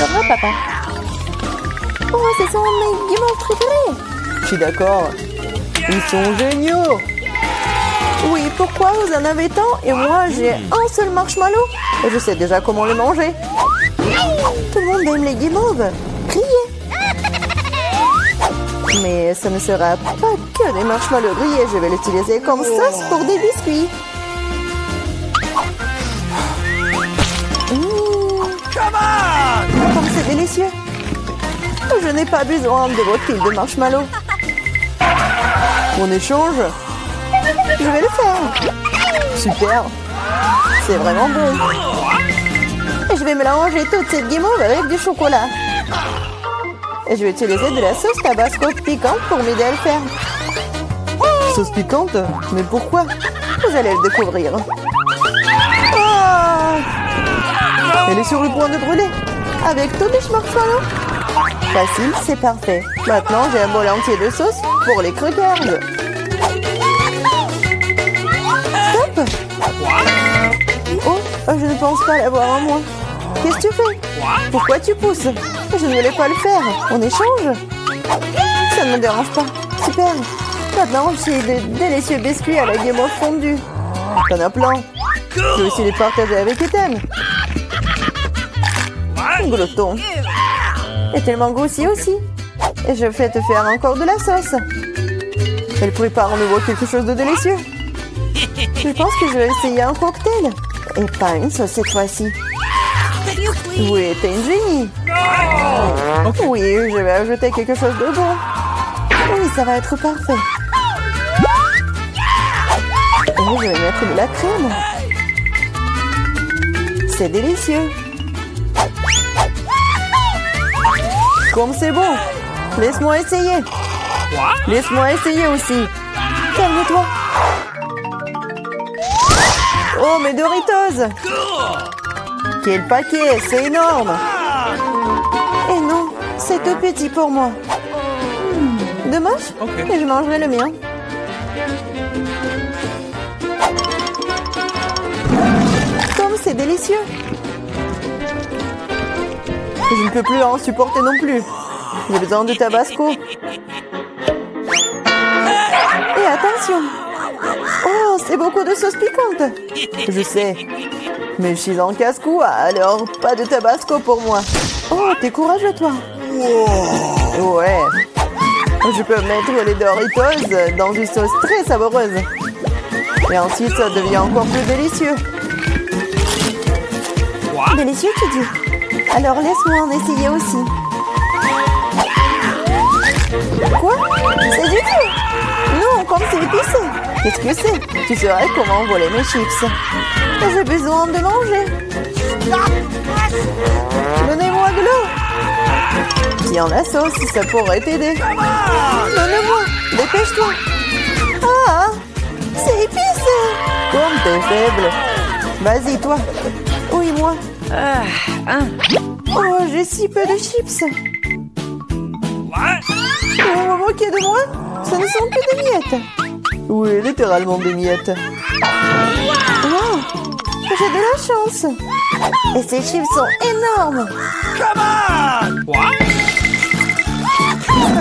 vrai, papa. Oh, ce sont mes guimauves préférés. Je suis d'accord. Ils sont géniaux. Oui, pourquoi vous en avez tant et moi j'ai un seul marshmallow et je sais déjà comment le manger. Tout le monde aime les guimauves. Grillés. Mais ce ne sera pas que des marshmallows grillés. Je vais l'utiliser comme sauce pour des biscuits. Comme c'est délicieux. Je n'ai pas besoin de votre pile de marshmallows. On échange? Je vais le faire. Super. C'est vraiment bon. Et je vais mélanger toute cette guimauve avec du chocolat. Et je vais utiliser de la sauce tabasco piquante pour m'aider à le faire. Sauce piquante? Mais pourquoi? Vous allez le découvrir. Oh! Elle est sur le point de brûler. Avec tous les marshmallows. Facile, c'est parfait. Maintenant, j'ai un bol entier de sauce pour les crackers. Stop! Oh, je ne pense pas l'avoir en moi. Qu'est-ce que tu fais? Pourquoi tu pousses? Je ne voulais pas le faire. On échange? Ça ne me dérange pas. Super. Maintenant, j'ai de délicieux biscuits à la guimauve fondue. T'en as plein. Je vais aussi les partager avec Ethan. Glouton. Et tellement grossi aussi. Et je vais te faire encore de la sauce. Elle prépare en nouveau quelque chose de délicieux. Je pense que je vais essayer un cocktail. Et pas une sauce cette fois-ci. Oui, t'es une génie. Oui, je vais ajouter quelque chose de bon. Oui, ça va être parfait. Et je vais mettre de la crème. C'est délicieux. Comme c'est bon. Laisse-moi essayer. Laisse-moi essayer aussi. Calme-toi. Oh, mes Doritos. Quel paquet, c'est énorme. Et non, c'est tout petit pour moi. Dommage, et je mangerai le mien. Comme c'est délicieux. Je ne peux plus en supporter non plus. J'ai besoin de tabasco. Et attention. Oh, c'est beaucoup de sauce piquante. Je sais. Mais je suis en casse-cou, alors pas de tabasco pour moi. Oh, t'es courageux, toi. Ouais. Je peux mettre les Doritos dans une sauce très savoureuse. Et ensuite, ça devient encore plus délicieux. Délicieux, tu dis? Alors laisse-moi en essayer aussi. Quoi? C'est du tout? Non, comme c'est épicé. Qu'est-ce que c'est? Tu saurais comment voler mes chips. J'ai besoin de manger. Donnez-moi de l'eau. Tiens, la sauce, ça pourrait t'aider. Donne-moi, dépêche-toi. Ah, c'est épicé. Comme t'es faible. Vas-y, toi. Oui, moi. Oh, j'ai si peu de chips. Vous vous moquez de moi? Ce ne sont que des miettes. Oui, littéralement des miettes. Wow, j'ai de la chance. Et ces chips sont énormes.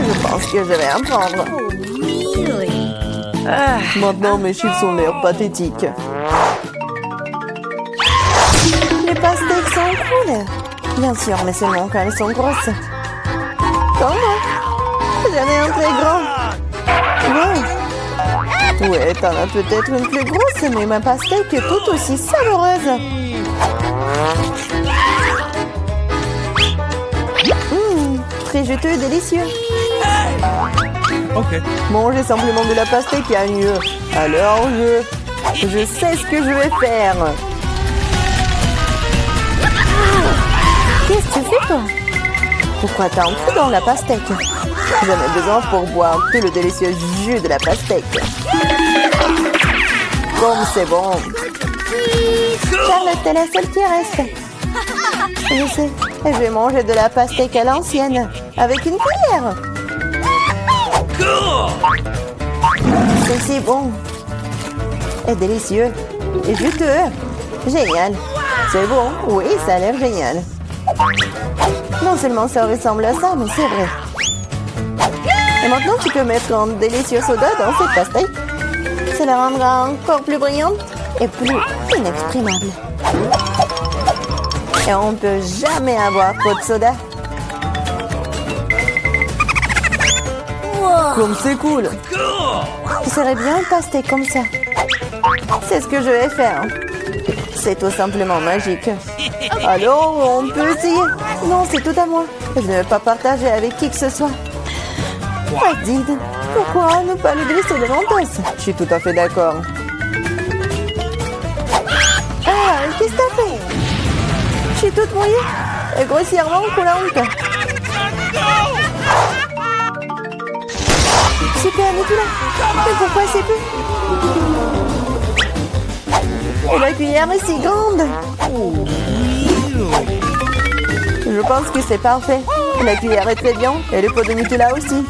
Je pense que je vais en prendre. Maintenant, mes chips ont l'air pathétiques. Les pastèques sont cool. Bien sûr, mais seulement quand elles sont grosses. Comme moi. J'en ai un très grand. Wow. Ouais, t'en as peut-être une plus grosse, mais ma pastèque est tout aussi savoureuse. Très juteux et délicieux. Manger simplement de la pastèque est mieux. Alors je sais ce que je vais faire. Qu'est-ce que tu fais, toi? Pourquoi t'as un trou dans la pastèque? J'en ai besoin pour boire tout le délicieux jus de la pastèque. Comme c'est bon. Charlotte, t'es la seule qui reste. Je sais. Et je vais manger de la pastèque à l'ancienne. Avec une cuillère. C'est si bon. Et délicieux. Et juteux. Génial. C'est bon. Oui, ça a l'air génial. Non seulement ça ressemble à ça, mais c'est vrai. Et maintenant, tu peux mettre un délicieux soda dans cette pastèque. Ça la rendra encore plus brillante et plus inexprimable. Et on ne peut jamais avoir trop de soda. Comme c'est cool. Ce serait bien une pastèque comme ça. C'est ce que je vais faire. C'est tout simplement magique. Alors, on peut essayer. Non, c'est tout à moi. Je ne vais pas partager avec qui que ce soit. Fadid, pourquoi ne pas le glisser de l'entasse? Je suis tout à fait d'accord. Ah, qu'est-ce que t'as fait? Je suis toute mouillée et grossièrement coulante. Super, mais tout là. Mais pourquoi c'est plus? Et la cuillère est si grande. Je pense que c'est parfait. La cuillère est très bien et le pot de Nutella aussi.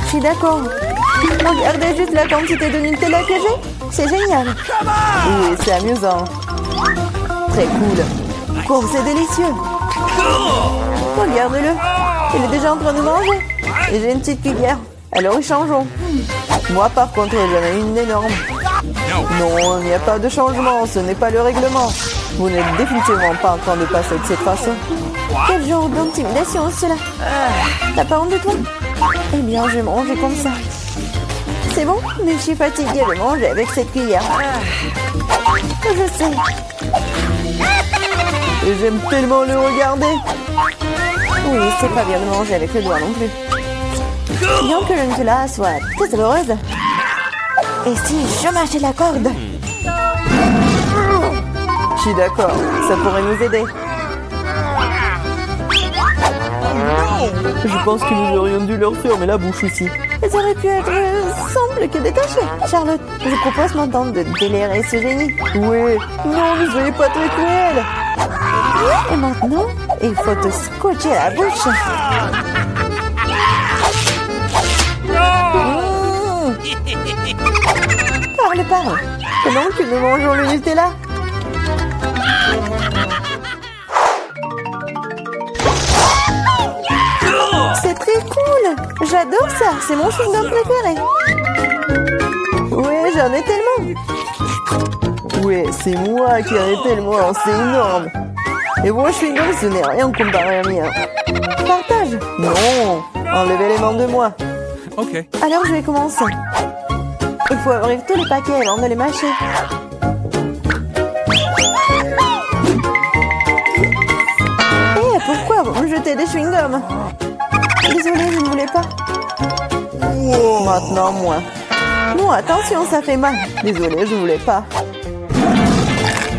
Je suis d'accord. Regardez juste la quantité de Nutella que j'ai. C'est génial. Oui, c'est amusant. Très cool. Oh, c'est délicieux. Regarde-le. Il est déjà en train de manger. Et j'ai une petite cuillère. Alors échangeons. Moi, par contre, j'en ai une énorme. Non, il n'y a pas de changement. Ce n'est pas le règlement. Vous n'êtes définitivement pas en train de passer de cette façon. Quel genre d'intimidation, cela? T'as pas honte de toi? Eh bien, je vais manger comme ça. C'est bon, mais je suis fatiguée de manger avec cette cuillère. Je sais. Et j'aime tellement le regarder. Oui, c'est pas bien de manger avec le doigt non plus. Bien que le Nutella soit très savoureuse. Et si je mâchais la corde? Je suis d'accord, ça pourrait nous aider. Je pense que nous aurions dû leur fermer la bouche aussi. Elles auraient pu être simples que détachées. Charlotte, je propose maintenant de délirer ce génie. Oui. Non, ne soyez pas très cruel. Et maintenant, il faut te scotcher la bouche. Parle. Pendant que nous mangeons le Nutella. C'est très cool. J'adore ça. C'est mon chewing-gum préféré. Oui, j'en ai tellement. Oui, c'est moi qui en ai tellement. C'est énorme. Et moi, chewing-gum, ce n'est rien comparé à mien. Partage. Non, enlevez les mains de moi. Ok. Alors, je vais commencer. Il faut ouvrir tous les paquets avant de les mâcher. Eh, pourquoi vous me jetez des chewing-gums? Désolée, je ne voulais pas. Maintenant, moi. Non, attention, ça fait mal. Désolée, je ne voulais pas.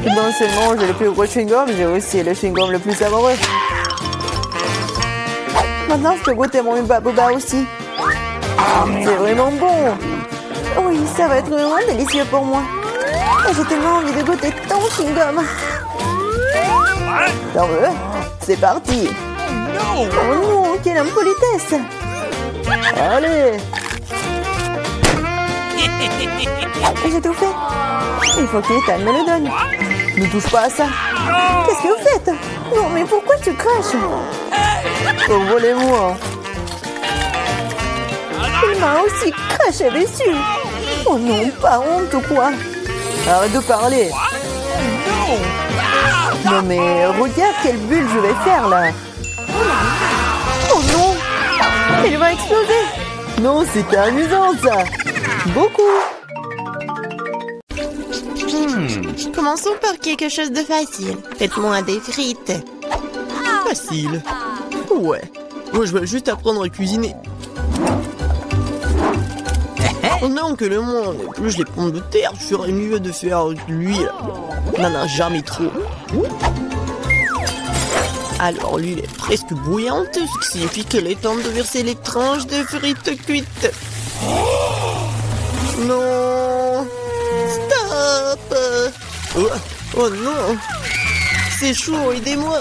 Non seulement j'ai le plus gros chewing-gum, j'ai aussi le chewing-gum le plus savoureux. Maintenant, je peux goûter mon Hubba Bubba aussi. C'est vraiment bon. Oui, ça va être vraiment délicieux pour moi. J'ai tellement envie de goûter ton chewing-gum. T'en veux? C'est parti. Oh non, quelle impolitesse. Allez. J'ai tout fait. Il faut qu'Ethan me le donne. Ne touche pas à ça. Qu'est-ce que vous faites? Non, mais pourquoi tu craches? Volez-moi. Il m'a aussi craché dessus. Oh non, pas honte ou quoi? Arrête de parler. Non mais regarde quelle bulle je vais faire là. Oh non, il va exploser. Non, c'était amusant ça. Beaucoup. Commençons par quelque chose de facile. Faites-moi des frites. Facile. Ouais. Moi, je vais juste apprendre à cuisiner. Non, que le monde épluche les pommes de terre, je ferais mieux de faire de l'huile. N'en a jamais trop. Alors, l'huile est presque bouillante, ce qui signifie qu'il est temps de verser les tranches de frites cuites. Non. Stop. Oh non. C'est chaud, aidez-moi.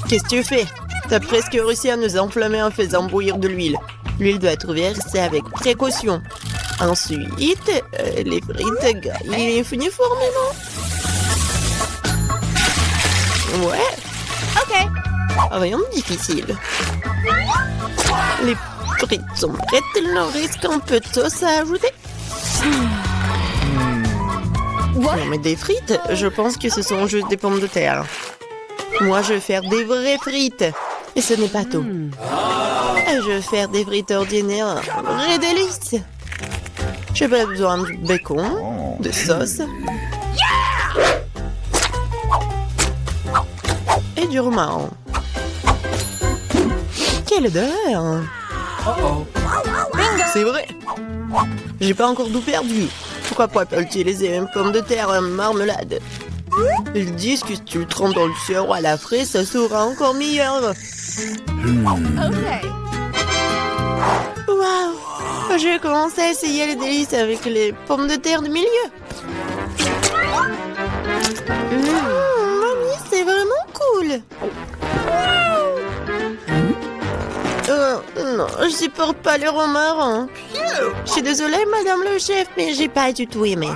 Qu'est-ce que tu fais? T'as presque réussi à nous enflammer en faisant bouillir de l'huile. L'huile doit être versée avec précaution. Ensuite, les frites gagnent uniformément. Ouais. Rien de difficile. Les frites sont prêtes, il nous reste un peu de sauce à ajouter. Non mais des frites, je pense que ce sont juste des pommes de terre. Moi je vais faire des vraies frites. Et ce n'est pas tout. Je vais faire des frites ordinaires, un vrai délice. J'ai pas besoin de bacon, de sauce. Et du romarin. Quelle odeur! C'est vrai! J'ai pas encore tout perdu. Pourquoi pas utiliser une pomme de terre en marmelade? Ils disent que si tu le trempes dans le sirop à la fraise, ça sera encore meilleur. Waouh! Je vais commencer à essayer les délices avec les pommes de terre du milieu. Mamie, c'est vraiment cool. Non, je supporte pas le romarin. Je suis désolée, madame le chef, mais j'ai pas du tout aimé.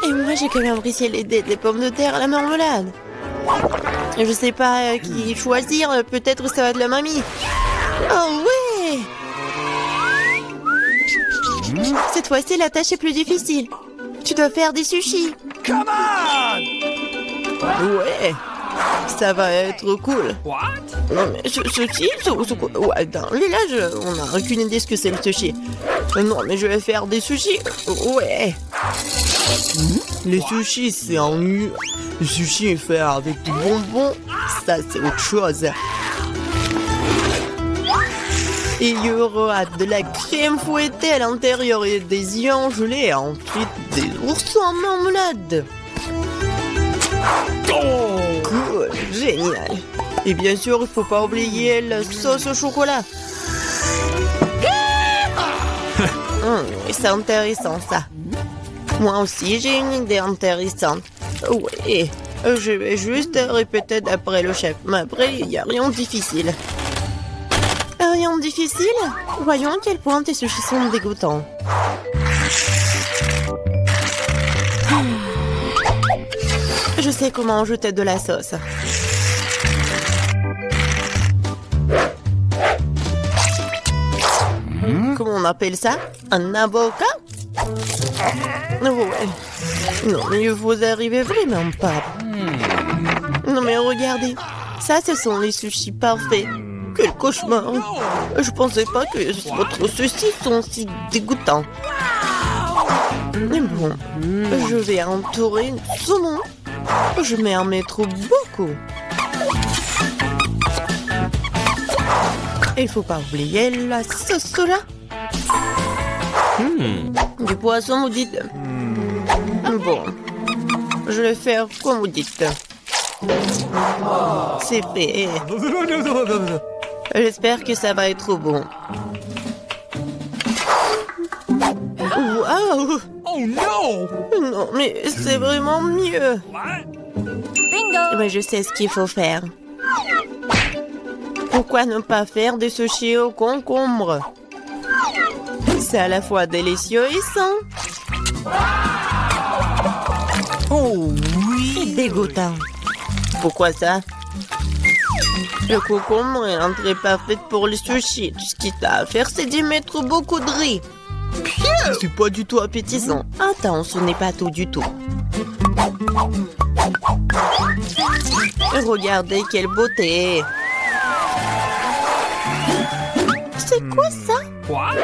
Et moi, j'ai quand même apprécié des pommes de terre à la marmelade. Je sais pas qui choisir, peut-être ça va de la mamie. Oh ouais! Cette fois-ci, la tâche est plus difficile. Tu dois faire des sushis. Come on! Ouais, ça va être cool. What? Non mais sushi, ouais, dans le village, on n'a aucune idée ce que c'est le sushi. Non mais je vais faire des sushis. Ouais. Les sushis, c'est en nu. Le sushi est fait avec du bonbon. Ça, c'est autre chose. Et il y aura de la crème fouettée à l'intérieur et des œufs gelés. Et ensuite, des oursons en marmelade. Cool, génial. Et bien sûr, il faut pas oublier la sauce au chocolat. C'est intéressant ça. Moi aussi, j'ai une idée intéressante. Oui, je vais juste répéter d'après le chef. Mais après, il n'y a rien de difficile. Rien de difficile? Voyons à quel point tes sushis sont dégoûtants. Je sais comment ajouter de la sauce. Comment on appelle ça? Un avocat? Ouais. Non, mais vous arrivez vraiment pas. Non, mais regardez. Ça, ce sont les sushis parfaits. Quel cauchemar. Je pensais pas que votre sushi sont si dégoûtants. Mais bon, je vais entourer une saumon. Je vais en mettre beaucoup. Il faut pas oublier la sauce soja. Du poisson, vous dites? Bon, je vais faire comme vous dites. C'est fait. J'espère que ça va être bon. Waouh! Oh no! Non, mais c'est vraiment mieux. What? Mais je sais ce qu'il faut faire. Pourquoi ne pas faire des sushis au concombre? C'est à la fois délicieux et sain. Oh Et oui! dégoûtant. Pourquoi ça? Le concombre est l'entrée parfaite pour les sushis. Tout ce qu'il t'a à faire, c'est d'y mettre beaucoup de riz. C'est pas du tout appétissant. Attends, ce n'est pas tout du tout. Regardez quelle beauté. C'est quoi ça? What?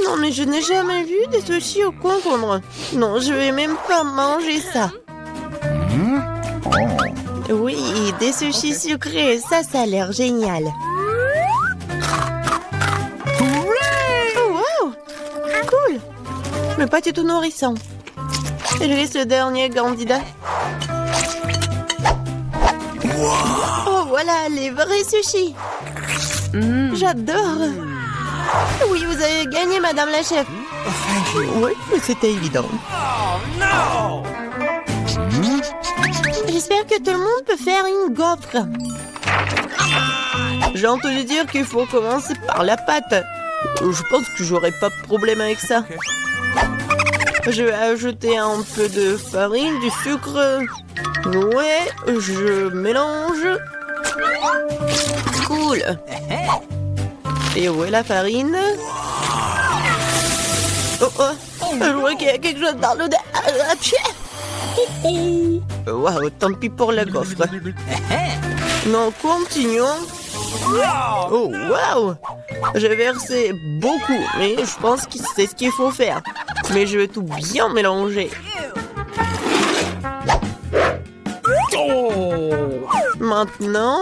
Non, mais je n'ai jamais vu des sushis au concombre. Non, je vais même pas manger ça. Oui, des sushis sucrés, ça a l'air génial. Oh, wow! Cool! Mais pas du tout nourrissant. Je laisse le dernier candidat. Oh, voilà, les vrais sushis. J'adore. Oui, vous avez gagné, madame la chef. Oui, mais c'était évident. Oh no! J'espère que tout le monde peut faire une gaufre. J'ai entendu dire qu'il faut commencer par la pâte. Je pense que j'aurai pas de problème avec ça. Je vais ajouter un peu de farine, du sucre. Ouais, je mélange. Cool. Et où est la farine? Oh, oh, je vois qu'il y a quelque chose dans le... Waouh, tant pis pour la gaufre. Non, continuons. Oh, waouh! J'ai versé beaucoup, mais je pense que c'est ce qu'il faut faire. Mais je vais tout bien mélanger. Maintenant,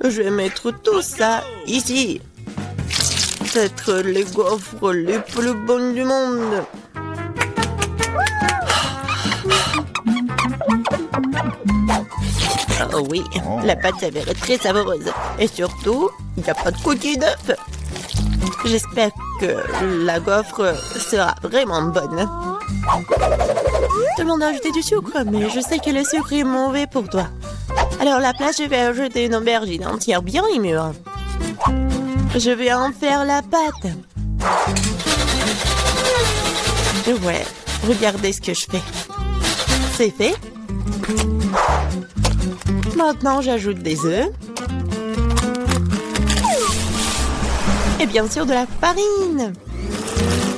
je vais mettre tout ça ici. Peut-être les gaufres les plus bonnes du monde. Oh oui, la pâte s'avère très savoureuse. Et surtout, il n'y a pas de coquille d'œuf. J'espère que la gaufre sera vraiment bonne. Tout le monde a ajouté du sucre, mais je sais que le sucre est mauvais pour toi. Alors à la place, je vais ajouter une aubergine entière bien mûre. Je vais en faire la pâte. Ouais, regardez ce que je fais. C'est fait. Maintenant, j'ajoute des œufs. Et bien sûr, de la farine.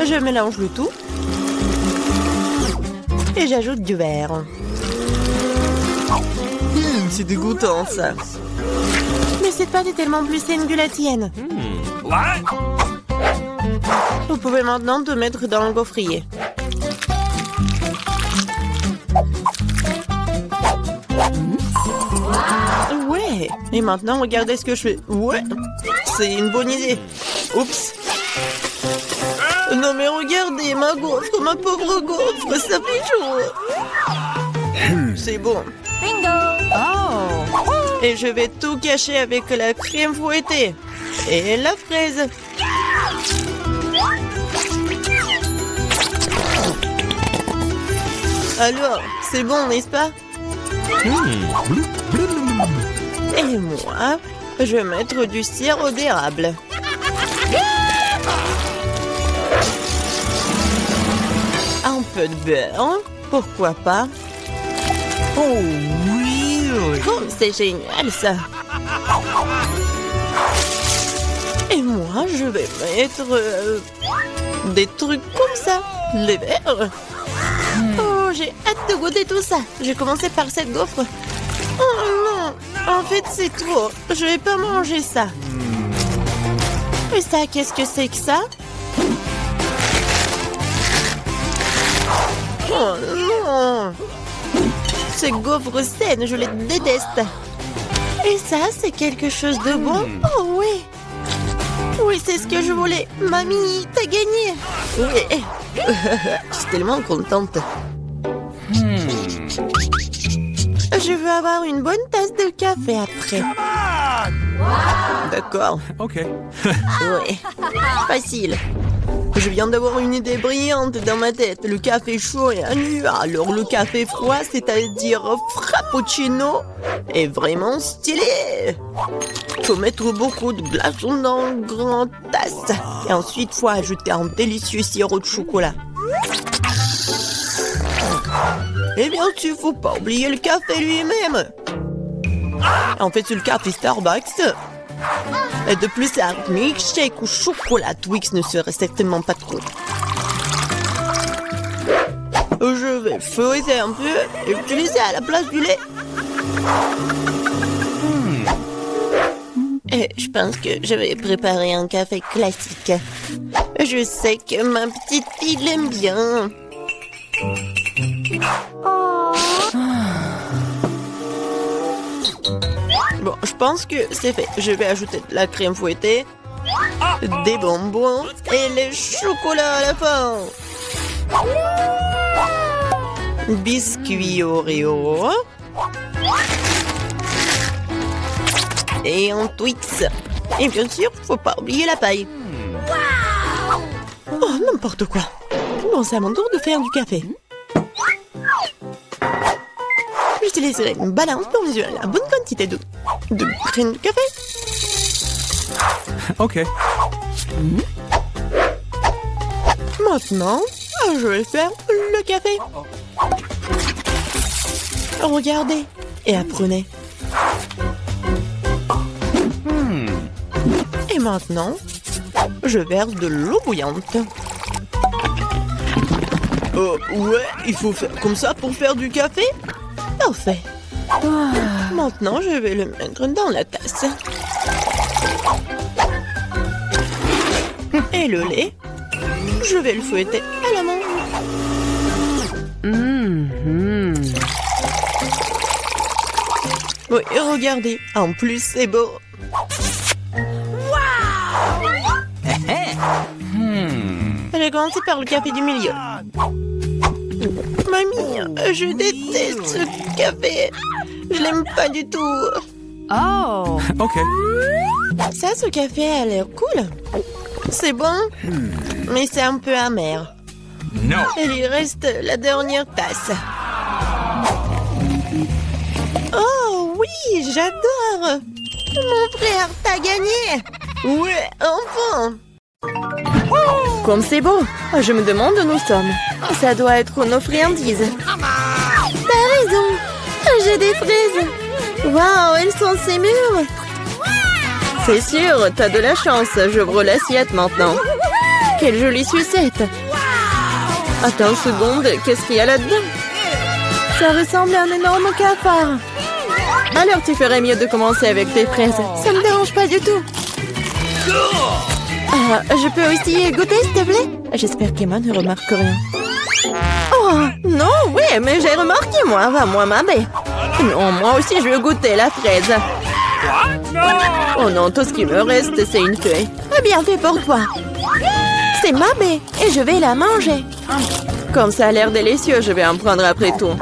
Je mélange le tout. Et j'ajoute du beurre. C'est dégoûtant, ça. Mais cette pâte est tellement plus saine que la tienne. Vous pouvez maintenant te mettre dans le gaufrier. Ouais. Et maintenant, regardez ce que je fais. Ouais. C'est une bonne idée. Oups. Non mais regardez, ma gaufre, ma pauvre gaufre, ça fait chaud. C'est bon. Bingo! Oh! Et je vais tout cacher avec la crème fouettée. Et la fraise. Alors, c'est bon, n'est-ce pas? Et moi, je vais mettre du sirop d'érable. Un peu de beurre, pourquoi pas? Oh oui! Oh, c'est génial ça! Et moi, je vais mettre des trucs comme ça, les verres. Oh, j'ai hâte de goûter tout ça. Je vais commencer par cette gaufre. Oh non, en fait c'est trop. Je vais pas manger ça. Et ça, qu'est-ce que c'est que ça? Oh non! Ces gaufres saines, je les déteste. Et ça, c'est quelque chose de bon? Oh oui! Oui, c'est ce que je voulais. Mamie, t'as gagné! Oui! Je suis tellement contente. Je veux avoir une bonne tasse de café après. D'accord. Ok. Oui. Facile. Je viens d'avoir une idée brillante dans ma tête. Le café chaud est nu. Alors le café froid, c'est-à-dire frappuccino, est vraiment stylé. Faut mettre beaucoup de glaçons dans une grande tasse. Et ensuite, faut ajouter un délicieux sirop de chocolat. Et bien sûr, faut pas oublier le café lui-même. En fait, c'est le café Starbucks. Et de plus, un milkshake ou chocolat Twix ne serait certainement pas trop. Je vais feuilleter un peu et utiliser à la place du lait. Et je pense que je vais préparer un café classique. Je sais que ma petite fille l'aime bien. Bon, je pense que c'est fait. Je vais ajouter de la crème fouettée, des bonbons et les chocolats à la fin. Biscuits Oreo. Et un Twix. Et bien sûr, faut pas oublier la paille. Oh, n'importe quoi. Bon, c'est à mon tour de faire du café. J'utiliserai une balance pour mesurer la bonne quantité de graines de café. Ok. Maintenant, Je vais faire le café. Regardez et apprenez. Et maintenant, je verse de l'eau bouillante. Ouais, il faut faire comme ça pour faire du café? Parfait. Maintenant, je vais le mettre dans la tasse. Et le lait, je vais le fouetter à la main. Oui, regardez, en plus c'est beau. J'ai commencé par le café du milieu. Mamie, je déteste ce café. Je l'aime pas du tout. Oh. Ok. Ça, ce café a l'air cool. C'est bon, mais c'est un peu amer. No. Il lui reste la dernière tasse. Oh oui, j'adore. Mon frère, t'as gagné. Ouais, enfin. Comme c'est beau. Je me demande où nous sommes. Ça doit être nos friandises. T'as raison. J'ai des fraises. Waouh, elles sont si mûres. C'est sûr, t'as de la chance. J'ouvre l'assiette maintenant. Quelle jolie sucette. Attends une seconde, qu'est-ce qu'il y a là-dedans? Ça ressemble à un énorme cafard. Alors tu ferais mieux de commencer avec tes fraises. Ça me dérange pas du tout. Je peux aussi goûter, s'il te plaît? J'espère qu'Emma ne remarque rien. Oh, non, oui, mais j'ai remarqué, moi. Va, moi, ma baie. Non, moi aussi, je veux goûter la fraise. Oh non, tout ce qui me reste, c'est une feuille. Bien fait pour toi. C'est ma baie et je vais la manger. Comme ça a l'air délicieux, je vais en prendre après tout.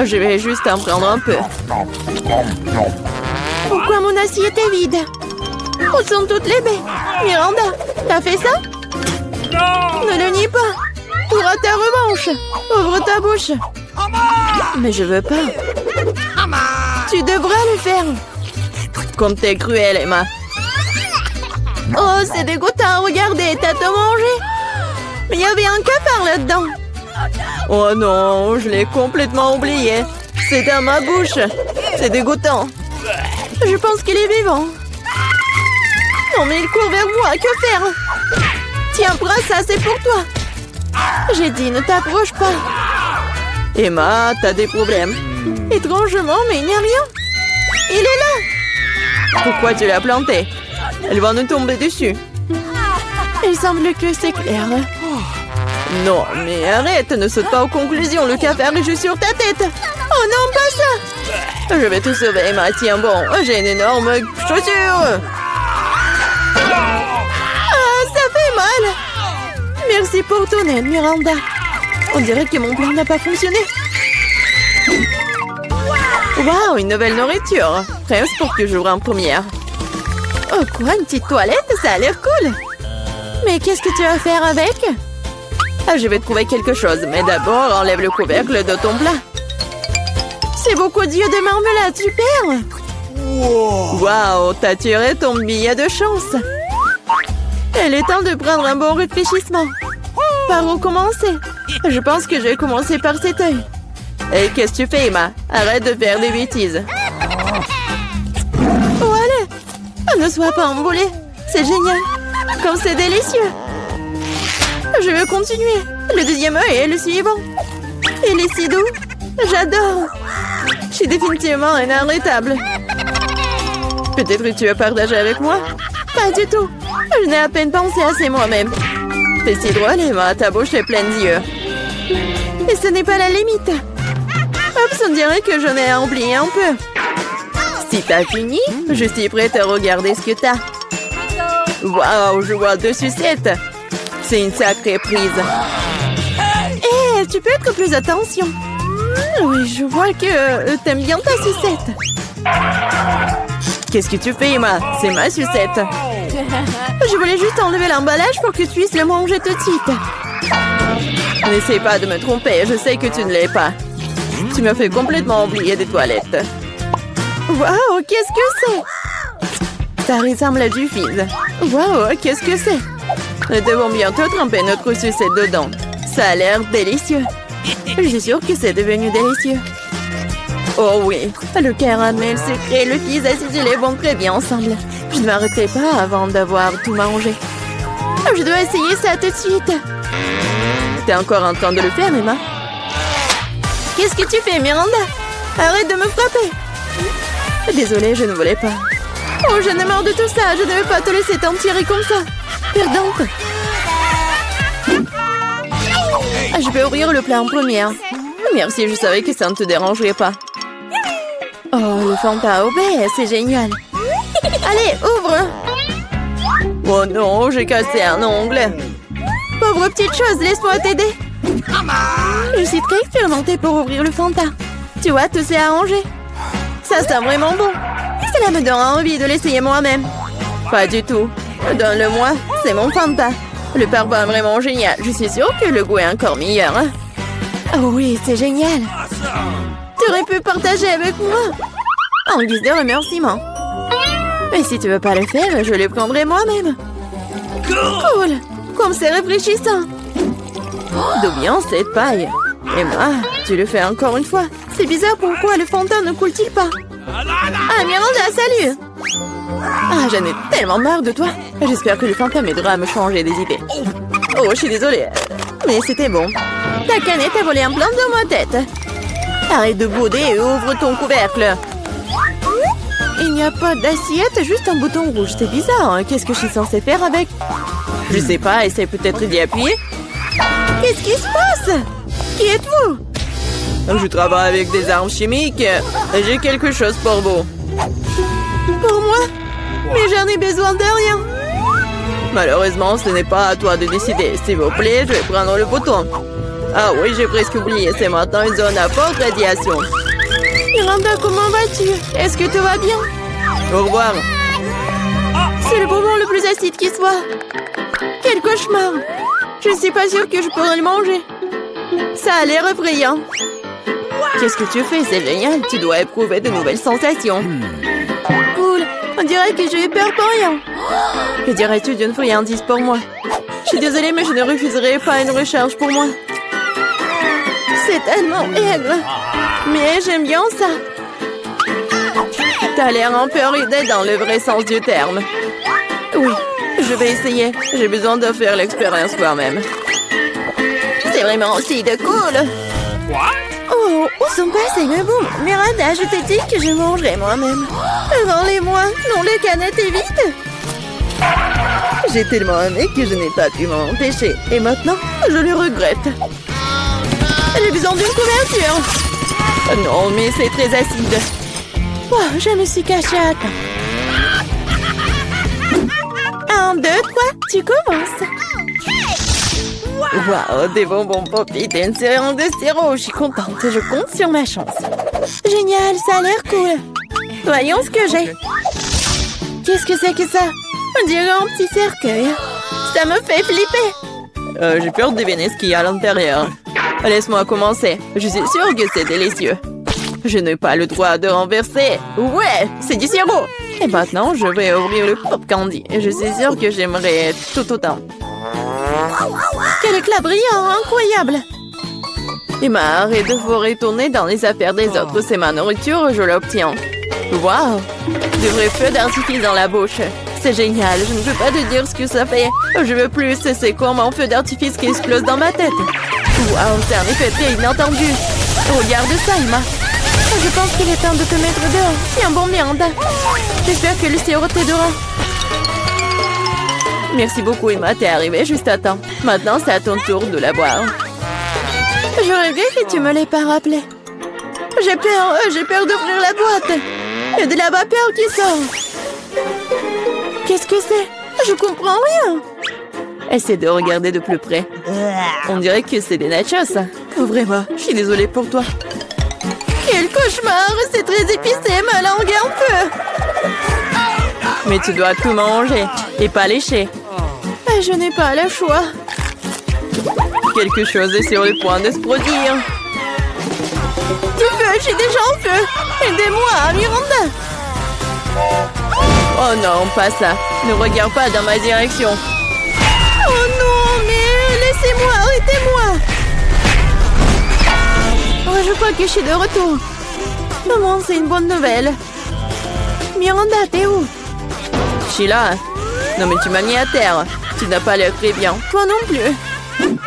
Je vais juste en prendre un peu. Pourquoi mon assiette est vide? Où sont toutes les baies? Miranda, t'as fait ça? Ne le nie pas. Tu auras ta revanche. Ouvre ta bouche. Mais je veux pas. Tu devras le faire. Comme t'es cruelle, Emma. Oh, c'est dégoûtant. Regardez, t'as tout mangé. Mais il y avait un cafard là-dedans. Oh non, je l'ai complètement oublié. C'est dans ma bouche. C'est dégoûtant. Je pense qu'il est vivant. Non, mais il court vers moi. Que faire? Tiens, prends ça, c'est pour toi. J'ai dit, ne t'approche pas. Emma, t'as des problèmes. Étrangement, mais il n'y a rien. Il est là. Pourquoi tu l'as planté? Elle va nous tomber dessus. Il semble que c'est clair. Non, mais arrête, ne saute pas aux conclusions. Le cafard est juste sur ta tête. Oh non, pas ça. Je vais te sauver, Emma. Tiens, bon, j'ai une énorme chaussure. Ah, ça fait mal. Merci pour ton aide, Miranda. On dirait que mon plan n'a pas fonctionné. Waouh, une nouvelle nourriture. Presque pour que j'ouvre en première. Oh quoi, une petite toilette? Ça a l'air cool. Mais qu'est-ce que tu vas faire avec? Je vais trouver quelque chose, mais d'abord, enlève le couvercle de ton plat. C'est beaucoup d'yeux de marmelade, super. Waouh, t'as tiré ton billet de chance. Il est temps de prendre un bon réfléchissement. Par où commencer? Je pense que je vais commencer par cet œil. Et qu'est-ce que tu fais, Emma? Arrête de faire des bêtises. Oh, allez! Ne sois pas emboulée. C'est génial. Comme c'est délicieux. Je veux continuer. Le deuxième œil est le suivant. Il est si doux. J'adore. Je suis définitivement inarrêtable. Peut-être que tu veux partager avec moi? Pas du tout. Je n'ai à peine pensé assez moi-même. C'est si drôle, Emma. Ta bouche est pleine d'yeux. Et ce n'est pas la limite. Oups, on dirait que j'en ai oublié un peu. Si t'as fini, je suis prête à regarder ce que t'as. Waouh, je vois 2 sucettes. C'est une sacrée prise. Hé, tu peux être plus attention. Oui, je vois que t'aimes bien ta sucette. Qu'est-ce que tu fais, Emma? C'est ma sucette. Je voulais juste enlever l'emballage pour que tu puisses le manger tout de suite. N'essaie pas de me tromper, je sais que tu ne l'es pas. Tu m'as fait complètement oublier des toilettes. Waouh, qu'est-ce que c'est? Ça ressemble à du fizz. Waouh, qu'est-ce que c'est? Nous devons bientôt tremper notre sucette dedans. Ça a l'air délicieux. Je suis sûre que c'est devenu délicieux. Oh oui, le caramel sucré et le fils acidulé vont très bien ensemble. Je ne m'arrêterai pas avant d'avoir tout mangé. Je dois essayer ça tout de suite. T'es encore en train de le faire, Emma? Qu'est-ce que tu fais, Miranda? Arrête de me frapper. Désolée, je ne voulais pas. Oh, j'en ai marre de tout ça. Je ne veux pas te laisser t'en tirer comme ça. Perdante. Je vais ouvrir le plat en première. Merci, je savais que ça ne te dérangerait pas. Oh, le Fanta au baie, c'est génial. Allez, ouvre. Oh non, j'ai cassé un ongle. Pauvre petite chose, laisse-moi t'aider. Je suis très expérimentée pour ouvrir le Fanta. Tu vois, tout s'est arrangé. Ça sent vraiment bon. Cela me donne envie de l'essayer moi-même. Pas du tout. Donne-le-moi, c'est mon Fanta. Le parfum est vraiment génial. Je suis sûre que le goût est encore meilleur. Oh oui, c'est génial. Tu aurais pu partager avec moi. En guise de remerciement. Mais si tu veux pas le faire, je le prendrai moi-même. Cool. Comme c'est rafraîchissant. D'où vient cette paille? Emma, tu le fais encore une fois. C'est bizarre, pourquoi le Fanta ne coule-t-il pas? Ah, Miranda, salut! Ah, j'en ai tellement marre de toi. J'espère que le Fanta m'aidera à me changer des idées. Oh, je suis désolée. Mais c'était bon. Ta canette a volé un plan dans ma tête. Arrête de bouder et ouvre ton couvercle. Il n'y a pas d'assiette, juste un bouton rouge. C'est bizarre, hein? Qu'est-ce que je suis censée faire avec? Je sais pas, essaie peut-être d'y appuyer. Qu'est-ce qui se passe? Qui êtes-vous? Je travaille avec des armes chimiques. J'ai quelque chose pour vous. Pour moi? Mais j'en ai besoin de rien. Malheureusement, ce n'est pas à toi de décider. S'il vous plaît, je vais prendre le bouton. Ah oui, j'ai presque oublié. C'est maintenant une zone à forte radiation. Miranda, comment vas-tu? Est-ce que tout va bien? Au revoir. C'est le bonbon le plus acide qui soit. Quel cauchemar. Je ne suis pas sûre que je pourrais le manger. Ça a l'air effrayant. Qu'est-ce que tu fais? C'est génial. Tu dois éprouver de nouvelles sensations. Cool. On dirait que j'ai eu peur pour rien. Que dirais-tu d'une friandise pour moi? Je suis désolée, mais je ne refuserai pas une recharge pour moi. C'est tellement aigre. Mais j'aime bien ça. T'as l'air un peu ridée dans le vrai sens du terme. Oui, je vais essayer. J'ai besoin de faire l'expérience moi-même. C'est vraiment aussi de cool. Oh, où sont passés mes bons? Miranda, je t'ai dit que je mangerais moi-même. Rends-les-moi. Non, le canette est vide. J'ai tellement aimé que je n'ai pas pu m'en empêcher. Et maintenant, je le regrette. J'ai besoin d'une couverture. Non, mais c'est très acide. Oh, je me suis cachée à temps. 1, 2, 3, tu commences. Waouh, des bonbons Poppy, une série de sirop. Je suis contente, je compte sur ma chance. Génial, ça a l'air cool. Voyons ce que j'ai. Qu'est-ce que c'est que ça? On dirait un petit cercueil. Ça me fait flipper. J'ai peur de deviner ce qu'il y a à l'intérieur. Laisse-moi commencer. Je suis sûre que c'est délicieux. Je n'ai pas le droit de renverser. Ouais, c'est du sirop. Et maintenant, je vais ouvrir le pop candy. Et je suis sûre que j'aimerais tout autant. Quel éclat brillant, incroyable. Emma, arrête de vous retourner dans les affaires des autres. C'est ma nourriture, je l'obtiens. Waouh, de vrais feux d'artifice dans la bouche. C'est génial, je ne peux pas te dire ce que ça fait. Je veux plus, c'est comme un feu d'artifice qui explose dans ma tête. Waouh, c'est un effet très inattendu. Regarde ça, Emma. Je pense qu'il est temps de te mettre dehors. Tiens bon, Miranda. J'espère que le sirop t'aidera. Merci beaucoup, Emma. T'es arrivée juste à temps. Maintenant, c'est à ton tour de la boire. Je regrette que tu me l'aies pas rappelé. J'ai peur d'ouvrir la boîte. Il y a de la vapeur qui sort. Qu'est-ce que c'est? Je comprends rien. Essaie de regarder de plus près. On dirait que c'est des nachos. Ouvrez-moi, je suis désolée pour toi. Quel cauchemar! C'est très épicé, ma langue est en feu. Mais tu dois tout manger et pas lécher. Je n'ai pas le choix. Quelque chose est sur le point de se produire. Du feu, je suis déjà en feu. Aidez-moi, Miranda. Oh non, pas ça. Ne regarde pas dans ma direction. Oh non, mais Laissez-moi, arrêtez-moi! Oh, je crois que je suis de retour. Maman, c'est une bonne nouvelle. Miranda, t'es où? Sheila, non mais tu m'as mis à terre. Tu n'as pas l'air très bien. Toi non plus.